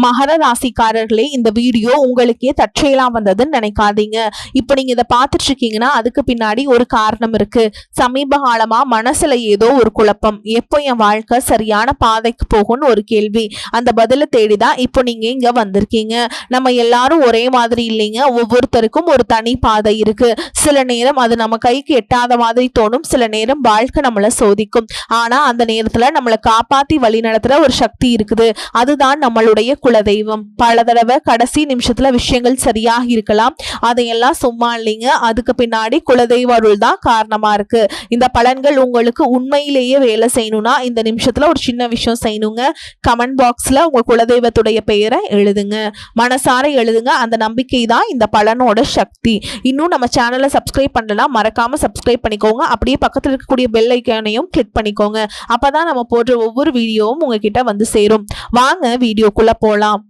மகர ராசிக்காரர்களே, இந்த வீடியோ உங்களுக்கே தற்செயலாம் வந்ததுன்னு நினைக்காதீங்க. இப்ப நீங்க இதை பார்த்துட்டு இருக்கீங்கன்னா அதுக்கு பின்னாடி ஒரு காரணம் இருக்கு. சமீப காலமா மனசுல ஏதோ ஒரு குழப்பம், எப்போ என் வாழ்க்கை சரியான பாதைக்கு போகும்னு ஒரு கேள்வி. அந்த பதிலை தேடிதான் இப்போ நீங்க இங்க வந்திருக்கீங்க. நம்ம எல்லாரும் ஒரே மாதிரி இல்லைங்க. ஒவ்வொருத்தருக்கும் ஒரு தனி பாதை இருக்கு. சில நேரம் அது நம்ம கைக்கு எட்டாத மாதிரி தோணும், சில நேரம் வாழ்க்கை நம்மளை சோதிக்கும். ஆனா அந்த நேரத்துல நம்மளை காப்பாத்தி வழி நடத்துற ஒரு சக்தி இருக்குது. அதுதான் நம்மளுடைய குலதெய்வம். பல தடவை கடைசி நிமிஷத்துல விஷயங்கள் சரியாக இருக்கலாம், அதையெல்லாம் சும்மா இல்லைங்க. அதுக்கு பின்னாடி குலதெய்வ அருள் தான் காரணமா இருக்கு. இந்த பலன்கள் உங்களுக்கு உண்மையிலேயே வேலை செய்யணும்னா இந்த நிமிஷத்துல ஒரு சின்ன விஷயம் செய்யணுங்க. கமெண்ட் பாக்ஸ்ல உங்க குலதெய்வத்துடைய பெயரை எழுதுங்க, மனசார எழுதுங்க. அந்த நம்பிக்கை தான் இந்த பலனோட சக்தி. இன்னும் நம்ம சேனலை சப்ஸ்கிரைப் பண்ணலாம், மறக்காம சப்ஸ்கிரைப் பண்ணிக்கோங்க. அப்படியே பக்கத்தில் இருக்கக்கூடிய பெல் ஐக்கானையும் கிளிக் பண்ணிக்கோங்க. அப்பதான் நம்ம போடுற ஒவ்வொரு வீடியோவும் உங்ககிட்ட வந்து சேரும். வாங்க வீடியோக்குள்ள போலாம்.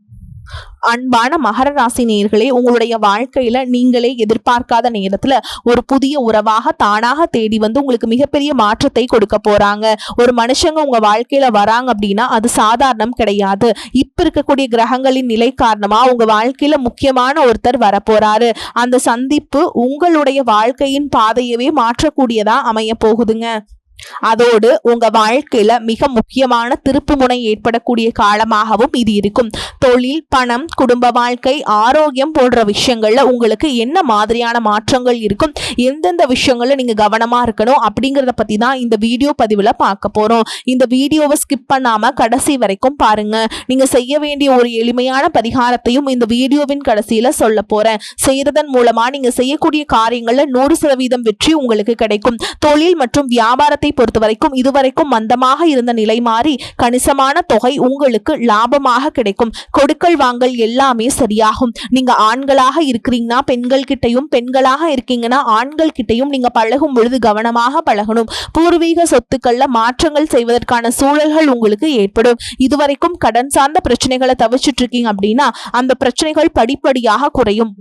அன்பான மகர ராசி நேயர்களே, உங்களுடைய வாழ்க்கையில நீங்களே எதிர்பார்க்காத நேரத்துல ஒரு புதிய உறவாக தானாக தேடி வந்து உங்களுக்கு மிகப்பெரிய மாற்றத்தை கொடுக்க போறாங்க. ஒரு மனுஷங்க உங்க வாழ்க்கையில வராங்க அப்படின்னா அது சாதாரணம் கிடையாது. இப்ப இருக்கக்கூடிய கிரகங்களின் நிலை காரணமா உங்க வாழ்க்கையில முக்கியமான ஒருத்தர் வரப்போறாரு. அந்த சந்திப்பு உங்களுடைய வாழ்க்கையின் பாதையவே மாற்றக்கூடியதா அமைய போகுதுங்க. அதோடு உங்க வாழ்க்கையில மிக முக்கியமான திருப்பு முனை ஏற்படக்கூடிய காலமாகவும் இது இருக்கும். தொழில், பணம், குடும்ப வாழ்க்கை, ஆரோக்கியம் போன்ற விஷயங்கள்ல உங்களுக்கு என்ன மாதிரியான மாற்றங்கள் இருக்கும், எந்தெந்த விஷயங்கள்ல நீங்க கவனமா இருக்கணும் அப்படிங்கறத பத்தி தான் இந்த வீடியோ பதிவுல பார்க்க போறோம். இந்த வீடியோவை ஸ்கிப் பண்ணாம கடைசி வரைக்கும் பாருங்க. நீங்க செய்ய வேண்டிய ஒரு எளிமையான பரிகாரத்தையும் இந்த வீடியோவின் கடைசியில சொல்ல போறேன். செய்யறதன் மூலமா நீங்க செய்யக்கூடிய காரியங்கள்ல 100% வெற்றி உங்களுக்கு கிடைக்கும். தொழில் மற்றும் வியாபாரத்தை பொறுத்த வரைக்கும் இதுவரைக்கும் மந்தமாக இருந்த நிலை மாறி கணிசமான தொகை உங்களுக்கு லாபமாக கிடைக்கும். கொடுக்கல் வாங்கல் எல்லாமே சரியாகும். நீங்க ஆண்களாக இருக்கிறீங்கன்னா பெண்கள் கிட்டையும், பெண்களாக இருக்கீங்கன்னா ஆண்கள் கிட்டையும் நீங்க பழகும் பொழுது கவனமாக பழகணும். பூர்வீக சொத்துக்கள்ல மாற்றங்கள் செய்வதற்கான சூழல்கள் உங்களுக்கு ஏற்படும். இதுவரைக்கும் கடன் சார்ந்த பிரச்சனைகளை தவிர்த்துட்டு இருக்கீங்க அப்படின்னா அந்த பிரச்சனைகள் படிப்படியாக குறையும்.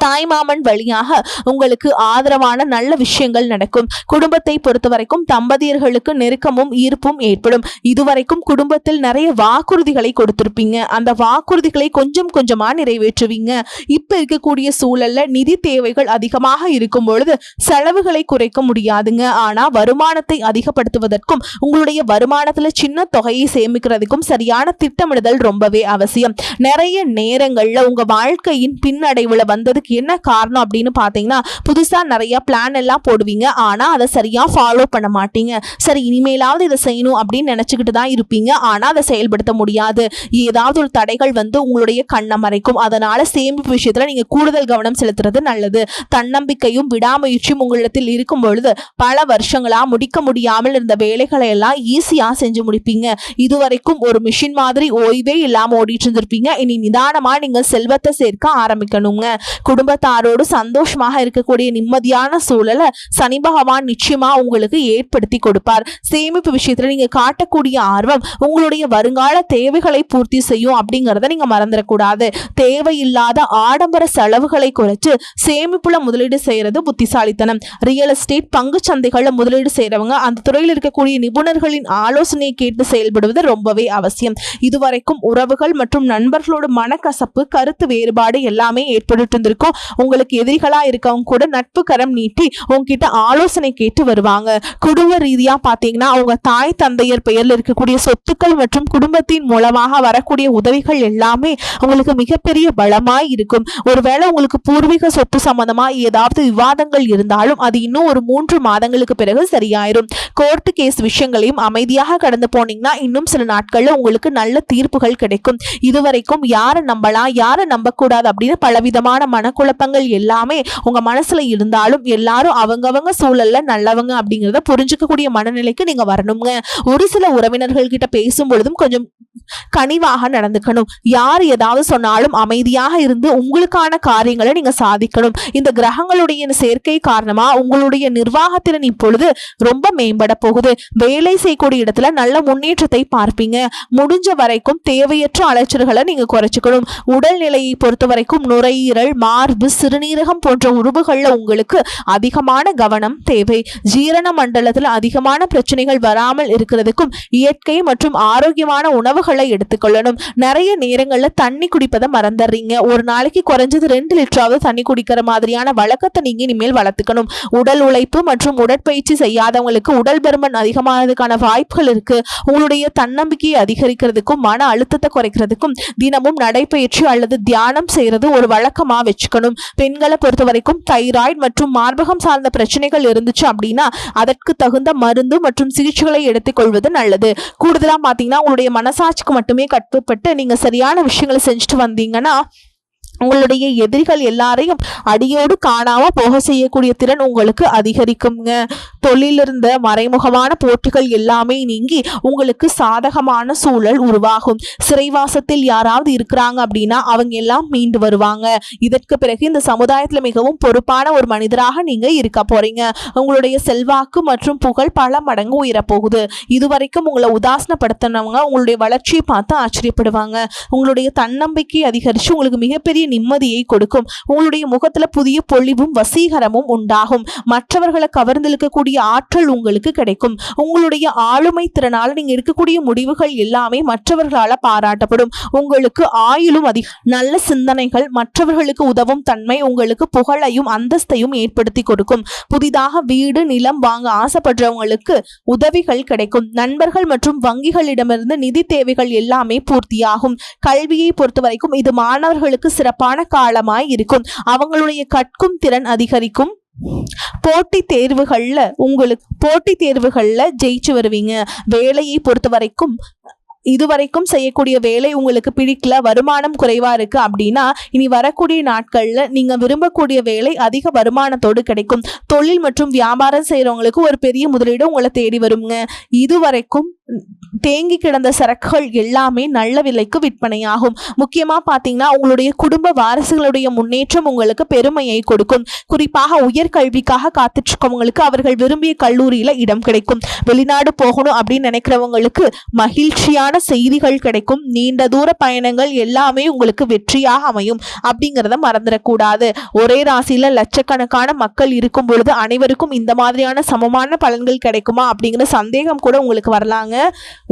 தாய்மாமன் வழியாக உங்களுக்கு ஆதரவான நல்ல விஷயங்கள் நடக்கும். குடும்பத்தை பொறுத்த வரைக்கும் தம்பதியர்களுக்கு நெருக்கமும் ஈர்ப்பும் ஏற்படும். இதுவரைக்கும் குடும்பத்தில் நிறைய வாக்குறுதிகளை கொடுத்திருப்பீங்க. அந்த வாக்குறுதிகளை கொஞ்சம் கொஞ்சமா நிறைவேற்றுவீங்க. இப்ப இருக்கக்கூடிய சூழல்ல நிதி தேவைகள் அதிகமாக இருக்கும் பொழுது செலவுகளை குறைக்க முடியாதுங்க. ஆனா வருமானத்தை அதிகப்படுத்துவதற்கும் உங்களுடைய வருமானத்துல சின்ன தொகையை சேமிக்கிறதுக்கும் சரியான திட்டமிடுதல் ரொம்பவே அவசியம். நிறைய நேரங்கள்ல உங்க வாழ்க்கையின் பின்னடைவுல வந்தது என்ன காரணம் அப்படின்னு பாத்தீங்கன்னா புதுசா நிறைய பிளான் எல்லாம் போடுவீங்க, ஆனா அதை சரியா ஃபாலோ பண்ண மாட்டீங்க. சரி இனிமேலாவது இதை செய்யணும் அப்படின்னு நினைச்சுக்கிட்டு தான் இருப்பீங்க, ஆனா அதை செயல்படுத்த முடியாது. ஏதாவது ஒரு தடைகள் வந்து உங்களுடைய கண்ணை மறைக்கும். அதனால சேமிப்பு விஷயத்துல நீங்க கூடுதல் கவனம் செலுத்துறது நல்லது. தன்னம்பிக்கையும் விடாமுயற்சியும் உங்களிடத்தில் இருக்கும் பொழுது பல வருஷங்களா முடிக்க முடியாமல் இருந்த வேலைகளை எல்லாம் ஈஸியா செஞ்சு முடிப்பீங்க. இதுவரைக்கும் ஒரு மிஷின் மாதிரி ஓய்வே இல்லாம ஓடிட்டு இருந்திருப்பீங்க. இனி நிதானமா நீங்க செல்வத்தை சேர்க்க ஆரம்பிக்கணுங்க. குடும்பத்தாரோடு சந்தோஷமாக இருக்கக்கூடிய நிம்மதியான சூழலை சனி பகவான் நிச்சயமா உங்களுக்கு ஏற்படுத்தி கொடுப்பார். சேமிப்பு விஷயத்துல நீங்க காட்டக்கூடிய ஆர்வம் உங்களுடைய வருங்கால தேவைகளை பூர்த்தி செய்யும் அப்படிங்கறத நீங்க மறந்துடக்கூடாது. தேவையில்லாத ஆடம்பர செலவுகளை குறைச்சு சேமிப்புல முதலீடு செய்யறது புத்திசாலித்தனம். ரியல் எஸ்டேட், பங்கு சந்தைகள்ல முதலீடு செய்யறவங்க அந்த துறையில் இருக்கக்கூடிய நிபுணர்களின் ஆலோசனையை கேட்டு செயல்படுவது ரொம்பவே அவசியம். இதுவரைக்கும் உறவுகள் மற்றும் நண்பர்களோட மனக்கசப்பு, கருத்து வேறுபாடு எல்லாமே ஏற்பட்டு இருந்திருக்கும். உங்களுக்கு எதிரிகளா இருக்கவங்க கூட நட்பு கரம் நீட்டி உங்ககிட்ட ஆலோசனை கேட்டு வருவாங்க. குடும்ப ரீதியா பாத்தீங்கன்னா உங்க தாய் தந்தையர் பெயர்ல இருக்கக்கூடிய சொத்துக்கள் மற்றும் குடும்பத்தின் மூலமாக வரக்கூடிய உதவிகள் எல்லாமே உங்களுக்கு மிகப்பெரிய பலமாய் இருக்கும். ஒருவேளை உங்களுக்கு பூர்வீக சொத்து சம்பந்தமா ஏதாவது விவாதங்கள் இருந்தாலும் அது இன்னும் ஒரு 3 மாதங்களுக்கு பிறகு சரியாயிரும். கோர்ட்டு கேஸ் விஷயங்களையும் அமைதியாக கடந்து போனீங்கன்னா இன்னும் சில நாட்கள்ல உங்களுக்கு நல்ல தீர்ப்புகள் கிடைக்கும். இதுவரைக்கும் யாரை நம்பலாம் யாரை நம்ப கூடாது அப்படின்னு பலவிதமான மனக்குழப்பங்கள் எல்லாமே உங்க மனசுல இருந்தாலும் எல்லாரும் அவங்கவங்க சூழல்ல நல்லவங்க அப்படிங்கறத புரிஞ்சுக்கக்கூடிய மனநிலைக்கு நீங்க வரணுங்க. ஒரு சில உறவினர்கள் கிட்ட பேசும் பொழுதும் கொஞ்சம் கனிவாக நடந்துக்கணும். யார் ஏதாவது சொன்னாலும் அமைதியாக இருந்து உங்களுக்கான காரியங்களை நீங்க சாதிக்கணும். இந்த கிரகங்களுடைய சேர்க்கை காரணமா உங்களுடைய நிர்வாகத்திறன் இப்பொழுது ரொம்ப மேம்பட போகுது. வேலை செய்யக்கூடிய இடத்துல நல்ல முன்னேற்றத்தை பார்ப்பீங்க. முடிஞ்ச வரைக்கும் தேவையற்ற அலைச்சல்களை நீங்க குறைச்சுக்கணும். உடல்நிலையை பொறுத்த வரைக்கும் நுரையீரல், மார்பு, சிறுநீரகம் போன்ற உறுப்புகள்ல உங்களுக்கு அதிகமான கவனம் தேவை. ஜீரண மண்டலத்துல அதிகமான பிரச்சனைகள் வராமல் இருக்கிறதுக்கும் இயற்கை மற்றும் ஆரோக்கியமான உணவுகளை சிகிச்சைகளை எடுத்துக்கொள்ளணும். நிறைய நேரங்கள்ல தண்ணி குடிப்பதை மறந்துடுறீங்க. ஒரு நாளைக்கு குறைஞ்சது 2 லிட்டராவது தண்ணி குடிக்கிற மாதிரியான வழக்கத்தை நீங்க இனிமேல் வளர்த்துக்கணும். உடல் உழைப்பு மற்றும் உடற்பயிற்சி செய்யாதவங்களுக்கு உடல் பருமன் அதிகமானதுக்கான வாய்ப்புகள் இருக்கு. உங்களுடைய தன்னம்பிக்கையை அதிகரிக்கிறதுக்கும் மன அழுத்தத்தை குறைக்கிறதுக்கும் தினமும் நடைப்பயிற்சி அல்லது தியானம் செய்யறது ஒரு வழக்கமா வச்சுக்கணும். பெண்களை பொறுத்த வரைக்கும் தைராய்டு மற்றும் மார்பகம் சார்ந்த பிரச்சனைகள் இருந்துச்சு அப்படின்னா அதற்கு தகுந்த மருந்து மற்றும் சிகிச்சைகளை எடுத்துக்கொள்வது நல்லது. கூடுதலா பாத்தீங்கன்னா உங்களுடைய மனசாட்சிக்கு மட்டுமே கட்டுப்பட்டு நீங்க சரியான விஷயங்களை செஞ்சுட்டு வந்தீங்கன்னா உங்களுடைய எதிரிகள் எல்லாரையும் அடியோடு காணாம போக செய்யக்கூடிய திறன் உங்களுக்கு அதிகரிக்குங்க. தொழிலிருந்த மறைமுகமான போட்டிகள் எல்லாமே நீங்கி உங்களுக்கு சாதகமான சூழல் உருவாகும். சிறைவாசத்தில் யாராவது இருக்கிறாங்க அப்படின்னா அவங்க எல்லாம் மீண்டு வருவாங்க. இதற்கு பிறகு இந்த சமுதாயத்துல மிகவும் பொறுப்பான ஒரு மனிதராக நீங்க இருக்க போறீங்க. உங்களுடைய செல்வாக்கு மற்றும் புகழ் பல மடங்கு உயரப்போகுது. இதுவரைக்கும் உங்களை உதாசனப்படுத்தினவங்க உங்களுடைய வளர்ச்சியை பார்த்து ஆச்சரியப்படுவாங்க. உங்களுடைய தன்னம்பிக்கை அதிகரிச்சு உங்களுக்கு மிகப்பெரிய நிம்மதியை கொடுக்கும். உங்களுடைய முகத்துல புதிய பொலிவும் வசீகரமும் உண்டாகும். மற்றவர்களை கவர்ந்தெழுக்கக்கூடிய ஆற்றல் உங்களுக்கு கிடைக்கும். உங்களுடைய ஆளுமை திறனால நீங்க எடுக்கக்கூடிய முடிவுகள் எல்லாமே மற்றவர்களால பாராட்டப்படும். உங்களுக்கு ஆயுளும் நல்ல சிந்தனைகள் மற்றவர்களுக்கு உதவும் தன்மை உங்களுக்கு புகழையும் அந்தஸ்தையும் ஏற்படுத்தி கொடுக்கும். புதிதாக வீடு நிலம் வாங்க ஆசைப்படுறவங்களுக்கு உதவிகள் கிடைக்கும். நண்பர்கள் மற்றும் வங்கிகளிடமிருந்து நிதி தேவைகள் எல்லாமே பூர்த்தியாகும். கல்வியை பொறுத்த வரைக்கும் இது மாணவர்களுக்கு சிறப்பான காலமாய் இருக்கும். அவங்களுடைய கற்கும் திறன் அதிகரிக்கும். போட்டித் தேர்வுகள்ல ஜெயிச்சு வருவீங்க. வேலையை பொறுத்த வரைக்கும் இதுவரைக்கும் செய்யக்கூடிய வேலை உங்களுக்கு பிடிக்கல, வருமானம் குறைவா இருக்கு அப்படின்னா இனி வரக்கூடிய நாட்கள்ல நீங்க விரும்பக்கூடிய வேலை அதிக வருமானத்தோடு கிடைக்கும். தொழில் மற்றும் வியாபாரம் செய்யறவங்களுக்கு ஒரு பெரிய முதலீடு உங்களை தேடி வருங்க. இதுவரைக்கும் தேங்கி கிடந்த சரக்குகள் எல்லாமே நல்ல விலைக்கு விற்பனையாகும். முக்கியமா பாத்தீங்கன்னா உங்களுடைய குடும்ப வாரிசுகளுடைய முன்னேற்றம் உங்களுக்கு பெருமையை கொடுக்கும். குறிப்பாக உயர்கல்விக்காக காத்துட்டு இருக்கவங்களுக்கு அவர்கள் விரும்பிய கல்லூரியில இடம் கிடைக்கும். வெளிநாடு போகணும் அப்படின்னு நினைக்கிறவங்களுக்கு மகிழ்ச்சியான செய்திகள் கிடைக்கும். நீண்ட தூர பயணங்கள் எல்லாமே உங்களுக்கு வெற்றியாக அமையும். அப்படிங்கிறத மறந்துடக்கூடாது. ஒரே ராசியில லட்சக்கணக்கான மக்கள் இருக்கும் பொழுது அனைவருக்கும் இந்த மாதிரியான சமமான பலன்கள் கிடைக்குமா அப்படிங்கிற சந்தேகம் கூட உங்களுக்கு வரலாங்க.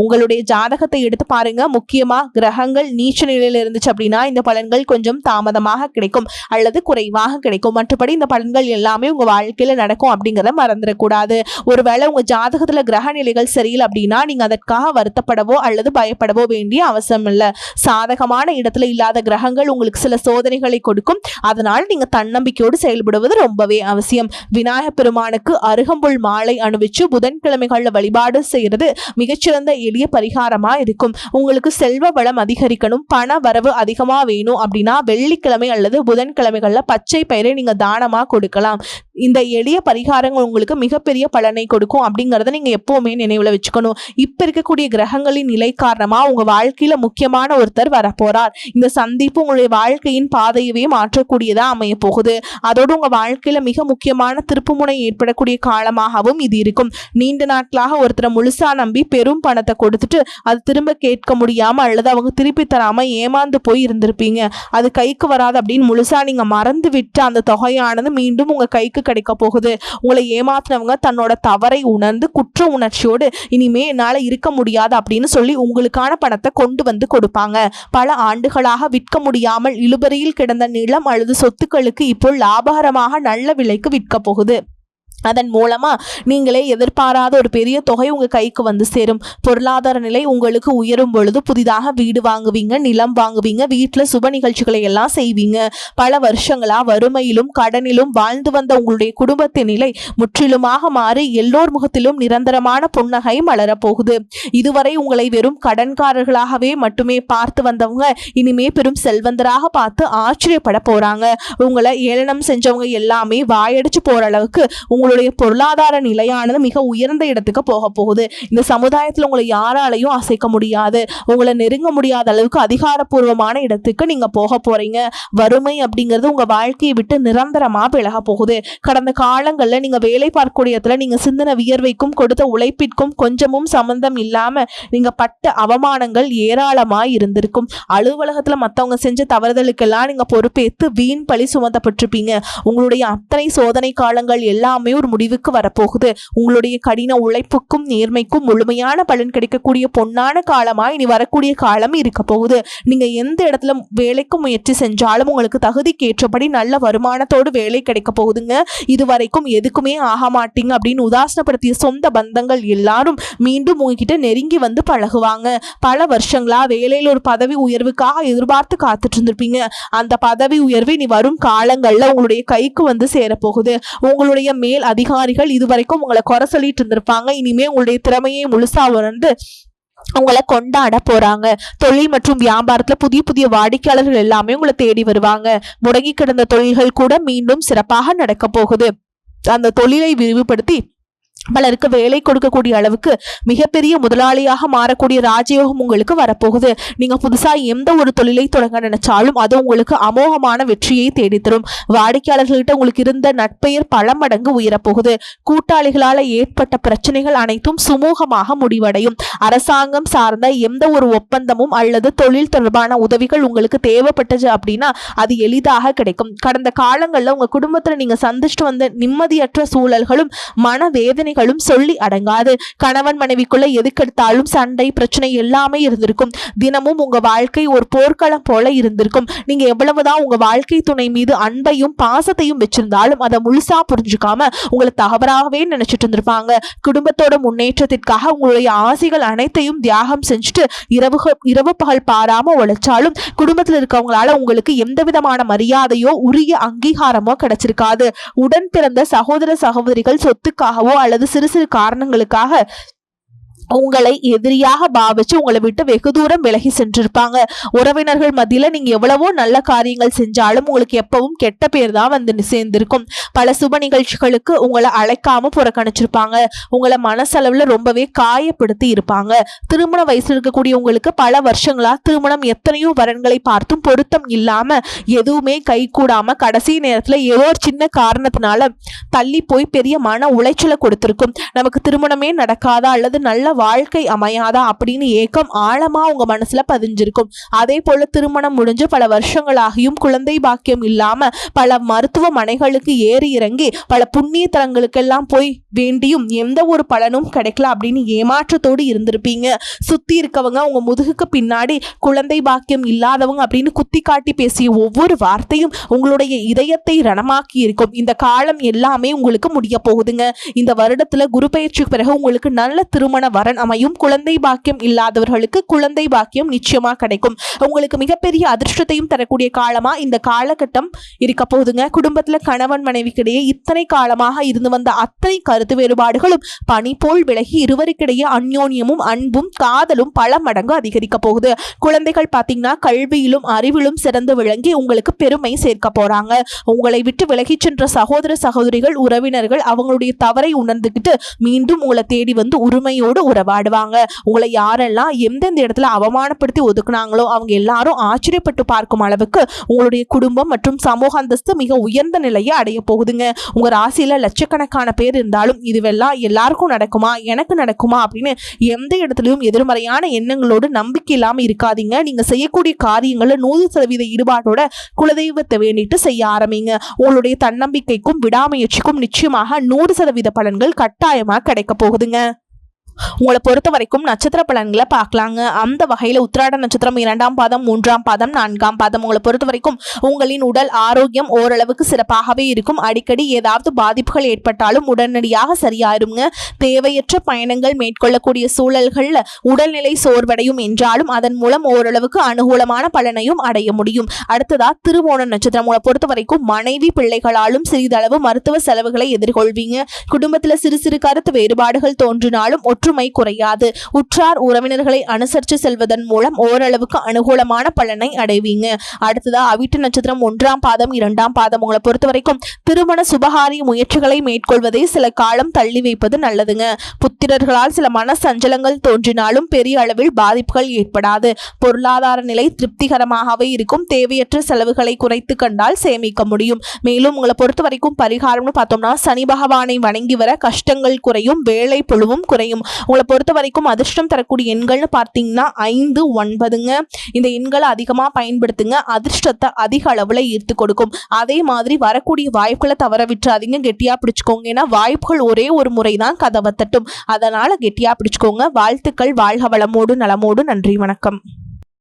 உங்களுடைய ஜாதகத்தை எடுத்து பாருங்க. முக்கியமா கிரகங்கள் நீச்ச நிலையில இருந்துச்சு அப்படின்னா இந்த பலன்கள் கொஞ்சம் தாமதமாக கிடைக்கும் அல்லது குறைவாக கிடைக்கும். மற்றபடி இந்த பலன்கள் எல்லாமே உங்க வாழ்க்கையில நடக்கும் அப்படிங்கிறத மறந்துடக்கூடாது. ஒருவேளை உங்க ஜாதகத்துல கிரக நிலைகள் சரியில்லை அப்படின்னா நீங்க அதற்காக வருத்தப்படவோ அல்லது பயப்படவோ வேண்டிய அவசியம் இல்லை. சாதகமான இடத்துல இல்லாத கிரகங்கள் உங்களுக்கு சில சோதனைகளை கொடுக்கும். அதனால் நீங்க தன்னம்பிக்கையோடு செயல்படுவது ரொம்பவே அவசியம். விநாயகப் பெருமானுக்கு அருகம்புல் மாலை அணிவிச்சு புதன்கிழமைகள்ல வழிபாடு செய்யறது மிகச்சிறந்த எளிய பரிகாரமா இருக்கும். உங்களுக்கு செல்வ வளம் அதிகரிக்கணும், பண வரவு அதிகமா வேணும் அப்படின்னா வெள்ளிக்கிழமை அல்லது புதன்கிழமைகள்ல பச்சை பயிரை நீங்க தானமா கொடுக்கலாம். இந்த எளிய பரிகாரங்கள் உங்களுக்கு மிகப்பெரிய பலனை கொடுக்கும் அப்படிங்கறத நீங்க எப்பவுமே நினைவுல வச்சுக்கணும். இப்ப இருக்கக்கூடிய கிரகங்களின் நிலை காரணமா உங்க வாழ்க்கையில முக்கியமான ஒருத்தர் வரப்போறார். இந்த சந்திப்பு உங்களுடைய வாழ்க்கையின் பாதையவே மாற்றக்கூடியதா அமைய போகுது. அதோடு உங்க வாழ்க்கையில மிக முக்கியமான திருப்புமுனை ஏற்படக்கூடிய காலமாகவும் இது இருக்கும். நீண்ட நாட்களாக ஒருத்தரை முழுசா நம்பி பெரும் பணத்தை கொடுத்துட்டு அது திரும்ப கேட்க முடியாம அல்லது அவங்க திருப்பி தராம ஏமாந்து போய் இருந்திருப்பீங்க. அது கைக்கு வராது அப்படின்னு முழுசா நீங்க மறந்து விட்டு அந்த தொகையானது மீண்டும் உங்க கைக்கு கிடைக்க போகுது. உங்களை ஏமாத்தினவங்க தன்னோட தவறை உணர்ந்து குற்ற உணர்ச்சியோடு இனிமே என்னால இருக்க முடியாது அப்படின்னு சொல்லி உங்களுக்கான பணத்தை கொண்டு வந்து கொடுப்பாங்க. பல ஆண்டுகளாக விற்க முடியாமல் இழுபறியில் கிடந்த நிலம் அல்லது சொத்துக்களுக்கு இப்போ லாபகரமாக நல்ல விலைக்கு விற்க போகுது. அதன் மூலமா நீங்களே எதிர்பாராத ஒரு பெரிய தொகை உங்க கைக்கு வந்து சேரும். பொருளாதார நிலை உங்களுக்கு உயரும் பொழுது புதிதாக வீடு வாங்குவீங்க, நிலம் வாங்குவீங்க, வீட்டுல சுப நிகழ்ச்சிகளை எல்லாம் செய்வீங்க. பல வருஷங்களா வறுமையிலும் கடனிலும் வாழ்ந்து வந்த உங்களுடைய குடும்பத்தின் நிலை முற்றிலுமாக மாறி எல்லோர் முகத்திலும் நிரந்தரமான புன்னகை மலர போகுது. இதுவரை உங்களை வெறும் கடன்காரர்களாகவே மட்டுமே பார்த்து வந்தவங்க இனிமே பெரும் செல்வந்தராக பார்த்து ஆச்சரியப்பட போறாங்க. உங்களை ஏளனம் செஞ்சவங்க எல்லாமே வாயடிச்சு போற அளவுக்கு உங்களுடைய பொருளாதார நிலையானது மிக உயர்ந்த இடத்துக்கு போக போகுது. இந்த சமுதாயத்துல உங்களை யாராலையும் அசைக்க முடியாது. உங்களை நெருங்க முடியாத அளவுக்கு அதிகாரப்பூர்வமான இடத்துக்கு நீங்க போக போறீங்க. வறுமை அப்படிங்கிறது உங்க வாழ்க்கையை விட்டு நிரந்தரமா விலக போகுது. கடந்த காலங்கள்ல நீங்க வேலை பார்க்கக்கூடிய இடத்துல நீங்க சிந்தின வியர்வைக்கும் கொடுத்த உழைப்பிற்கும் கொஞ்சமும் சம்பந்தம் இல்லாம நீங்க பட்ட அவமானங்கள் ஏராளமாய் இருந்திருக்கும். அலுவலகத்துல மத்தவங்க செஞ்ச தவறுதலுக்கெல்லாம் நீங்க பொறுப்பேற்று வீண் பழி சுமத்தப்பட்டிருப்பீங்க. உங்களுடைய அத்தனை சோதனை காலங்கள் எல்லாமே ஒரு முடிவுக்கு வரப்போகுது. உங்களுடைய கடின உழைப்புக்கும் நேர்மைக்கும் முழுமையான பலன் கிடைக்கக்கூடிய பொன்னான காலமா இனி வரக்கூடிய காலம் இருக்க போகுது. நீங்க எந்த இடத்துல வேலைக்கு முயற்சி செஞ்சாலும் உங்களுக்கு தகுதிக்கு ஏற்றபடி நல்ல வருமானத்தோடு வேலை கிடைக்க போகுதுங்க. இதுவரைக்கும் எதுக்குமே ஆக மாட்டீங்க அப்படின்னு உதாசனப்படுத்திய சொந்த பந்தங்கள் எல்லாரும் மீண்டும் உங்ககிட்ட நெருங்கி வந்து பழகுவாங்க. பல வருஷங்களா வேலையில ஒரு பதவி உயர்வுக்காக எதிர்பார்த்து காத்துட்டு இருந்திருப்பீங்க. அந்த பதவி உயர்வு இனி வரும் காலங்கள்ல உங்களுடைய கைக்கு வந்து சேரப்போகுது. உங்களுடைய மேல் அதிகாரிகள் இதுவரைக்கும் உங்களை குறை சொல்லிட்டு இருந்திருப்பாங்க. இனிமே உங்களுடைய திறமையை முழுசா உணர்ந்து உங்களை கொண்டாட போறாங்க. தொழில் மற்றும் வியாபாரத்துல புதிய புதிய வாடிக்கையாளர்கள் எல்லாமே உங்களை தேடி வருவாங்க. முடங்கி கிடந்த தொழில்கள் கூட மீண்டும் சிறப்பாக நடக்க போகுது. அந்த தொழிலை விரிவுபடுத்தி பலருக்கு வேலை கொடுக்கக்கூடிய அளவுக்கு மிகப்பெரிய முதலாளியாக மாறக்கூடிய ராஜயோகம் உங்களுக்கு வரப்போகுது. நீங்க புதுசா எந்த ஒரு தொழிலை தொடங்க நினைச்சாலும் அது உங்களுக்கு அமோகமான வெற்றியை தேடித்தரும். வாடிக்கையாளர்கள்ட்ட உங்களுக்கு இருந்த நட்பெயர் பல மடங்கு உயரப்போகுது. கூட்டாளிகளால ஏற்பட்ட பிரச்சனைகள் அனைத்தும் சுமூகமாக முடிவடையும். அரசாங்கம் சார்ந்த எந்த ஒரு ஒப்பந்தமும் அல்லது தொழில் தொடர்பான உதவிகள் உங்களுக்கு தேவைப்பட்டது அப்படின்னா அது எளிதாக கிடைக்கும். கடந்த காலங்கள்ல உங்க குடும்பத்துல நீங்க சந்திச்சுட்டு வந்த நிம்மதியற்ற சூழல்களும் மனவேதனை சொல்லி அடங்காது. கணவன் மனைவிக்குள்ள எதுக்கெடுத்தாலும் சண்டை பிரச்சனை எல்லாமே இருந்திருக்கும். தினமும் உங்க வாழ்க்கை ஒரு போர்க்களம் போல இருந்திருக்கும். நீங்க எவ்வளவுதான் உங்க வாழ்க்கை துணை மீது அன்பையும் பாசத்தையும் வச்சிருந்தாலும் அதை முழுசா புரிஞ்சுக்காம உங்களை தவறாகவே நினைச்சிட்டு இருந்திருப்பாங்க. குடும்பத்தோட முன்னேற்றத்திற்காக உங்களுடைய ஆசைகள் அனைத்தையும் தியாகம் செஞ்சுட்டு இரவு பகல் பாராம உழைச்சாலும் குடும்பத்தில் இருக்கவங்களால உங்களுக்கு எந்த விதமான மரியாதையோ உரிய அங்கீகாரமோ கிடைச்சிருக்காது. உடன் பிறந்த சகோதர சகோதரிகள் சொத்துக்காகவோ அல்லது சிறு சிறு காரணங்களுக்காக உங்களை எதிரியாக பாவிச்சு உங்களை விட்டு வெகு தூரம் விலகி சென்றிருப்பாங்க. உறவினர்கள் மத்தியில நீங்க எவ்வளவோ நல்ல காரியங்கள் செஞ்சாலும் உங்களுக்கு எப்பவும் கெட்ட பேர் தான் வந்து சேர்ந்திருக்கும். பல சுப நிகழ்ச்சிகளுக்கு உங்களை அழைக்காம புறக்கணிச்சிருப்பாங்க. உங்களை மனசளவுல ரொம்பவே காயப்படுத்தி இருப்பாங்க. திருமண வயசுல இருக்கக்கூடிய உங்களுக்கு பல வருஷங்களா திருமணம் எத்தனையோ வரன்களை பார்த்தும் பொருத்தம் இல்லாம எதுவுமே கை கூடாம கடைசி நேரத்துல ஏதோ ஒரு சின்ன காரணத்தினால தள்ளி போய் பெரிய மன உளைச்சலை கொடுத்திருக்கும். நமக்கு திருமணமே நடக்காதா அல்லது நல்ல வாழ்க்கை அமையாதா அப்படின்னு ஏக்கம் ஆழமா உங்க மனசுல பதிஞ்சிருக்கும். அதே போல திருமணம் முடிஞ்சு பல வருஷங்களாகியும் குழந்தை பாக்கியம் இல்லாம பல மருத்துவமனைகளுக்கு ஏறி இறங்கி பல புண்ணிய தலங்களுக்கெல்லாம் போய் வேண்டியும் எந்த ஒரு பலனும் கிடைக்கல அப்படின்னு ஏமாற்றத்தோடு இருந்திருப்பீங்க. சுத்தி இருக்கவங்க உங்க முதுகுக்கு பின்னாடி குழந்தை பாக்கியம் இல்லாதவங்க அப்படின்னு குத்தி காட்டி பேசிய ஒவ்வொரு வார்த்தையும் உங்களுடைய இதயத்தை ரணமாக்கி இருக்கும். இந்த காலம் எல்லாமே உங்களுக்கு முடிய போகுதுங்க. இந்த வருடத்துல குரு பயிற்சிக்கு பிறகு உங்களுக்கு நல்ல திருமண வரன் அமையும். குழந்தை பாக்கியம் இல்லாதவர்களுக்கு குழந்தை பாக்கியம் நிச்சயமா கிடைக்கும். உங்களுக்கு மிகப்பெரிய அதிர்ஷ்டத்தையும் தரக்கூடிய காலமா இந்த காலகட்டம் இருக்க போகுதுங்க. குடும்பத்துல கணவன் மனைவிக்கிடையே இத்தனை காலமாக இருந்து வந்த அத்தனை கருத்து வேறுபாடுகளும் பனி போல் விலகி இருவருக்கிடையே அந்யோன்யமும் அன்பும் காதலும் பல மடங்கு அதிகரிக்க போகுது. குழந்தைகள் பாத்தீங்கன்னா கல்வியிலும் அறிவிலும் சிறந்து விளங்கி உங்களுக்கு பெருமை சேர்க்க போறாங்க. உங்களை விட்டு விலகி சென்ற சகோதர சகோதரிகள் உறவினர்கள் அவங்களுடைய தவறை உணர்ந்துகிட்டு மீண்டும் உங்களை தேடி வந்து உரிமையோடு உறவாடுவாங்க. உங்களை யாரெல்லாம் எந்தெந்த இடத்துல அவமானப்படுத்தி ஒதுக்குனாங்களோ அவங்க எல்லாரும் ஆச்சரியப்பட்டு பார்க்கும் அளவுக்கு உங்களுடைய குடும்பம் மற்றும் சமூக அந்தஸ்து மிக உயர்ந்த நிலையை அடைய போகுதுங்க. உங்க ராசியில லட்சக்கணக்கான பேர் இருந்தாலும் இதுவெல்லாம் எல்லாருக்கும் நடக்குமா எனக்கு நடக்குமா அப்படின்னு எந்த இடத்துலயும் எதிர்மறையான எண்ணங்களோடு நம்பிக்கை இல்லாம இருக்காதீங்க. நீங்க செய்யக்கூடிய காரியங்கள்ல 100% ஈடுபாட்டோட குலதெய்வத்தை வேண்டிட்டு செய்ய ஆரம்பிங்க. உங்களுடைய தன்னம்பிக்கைக்கும் விடாமுயற்சிக்கும் நிச்சயமாக 100% பலன்கள் கட்டாயமா கிடைக்க போகுதுங்க. உங்களை பொறுத்த வரைக்கும் நட்சத்திர பலன்களை பார்க்கலாங்க. அந்த வகையில உத்திராட நட்சத்திரம் 2ஆம் பாதம் 3ஆம் பாதம் 4ஆம் பாதம் உங்களை பொறுத்த வரைக்கும் உங்களின் உடல் ஆரோக்கியம் ஓரளவுக்கு சிறப்பாகவே இருக்கும். அடிக்கடி ஏதாவது பாதிப்புகள் ஏற்பட்டாலும் உடனடியாக சரியாயிருங்க. தேவையற்ற பயணங்கள் மேற்கொள்ளக்கூடிய சூழல்கள்ல உடல்நிலை சோர்வடையும் என்றாலும் அதன் மூலம் ஓரளவுக்கு அனுகூலமான பலனையும் அடைய முடியும். அடுத்ததா திருவோண நட்சத்திரம் உங்களை பொறுத்த வரைக்கும் மனைவி பிள்ளைகளாலும் சிறிதளவு மருத்துவ செலவுகளை எதிர்கொள்வீங்க. குடும்பத்துல சிறு சிறு கருத்து வேறுபாடுகள் தோன்றினாலும் ஒற்றுமை குறையாது. உற்றார் உறவினர்களை அனுசரித்து செல்வதன் மூலம் ஓரளவுக்கு அனுகூலமான பலனை அடைவீங்க. அடுத்ததா அவிட்ட நட்சத்திரம் 1ஆம் பாதம் 2ஆம் பாதம் உங்களை பொறுத்த வரைக்கும் திருமண சுபகாரிய முயற்சிகளை மேற்கொள்வதை சில காலம் தள்ளி வைப்பது நல்லதுங்க. புத்திரர்களால் சில மன சஞ்சலங்கள் தோன்றினாலும் பெரிய அளவில் பாதிப்புகள் ஏற்படாது. பொருளாதார நிலை திருப்திகரமாகவே இருக்கும். தேவையற்ற செலவுகளை குறைத்து கண்டால் சேமிக்க முடியும். மேலும் உங்களை பொறுத்த வரைக்கும் பரிகாரம்னு பார்த்தோம்னா சனி பகவானை வணங்கி வர கஷ்டங்கள் குறையும், வேலை புழுவும் குறையும். உங்களை பொறுத்த வரைக்கும் அதிர்ஷ்டம் தரக்கூடிய எண்கள்னு பார்த்தீங்கன்னா 5, 9ங்க. இந்த எண்களை அதிகமாக பயன்படுத்துங்க. அதிர்ஷ்டத்தை அதிக அளவில் ஈர்த்து கொடுக்கும். அதே மாதிரி வரக்கூடிய வாய்ப்புகளை தவற விட்டுறாதீங்க, கெட்டியாக பிடிச்சிக்கோங்க. ஏன்னா வாய்ப்புகள் ஒரே ஒரு முறை தான் கதவை தட்டும். அதனால் கெட்டியாக பிடிச்சிக்கோங்க. வாழ்த்துக்கள். வாழ்க வளமோடு நலமோடு. நன்றி, வணக்கம்.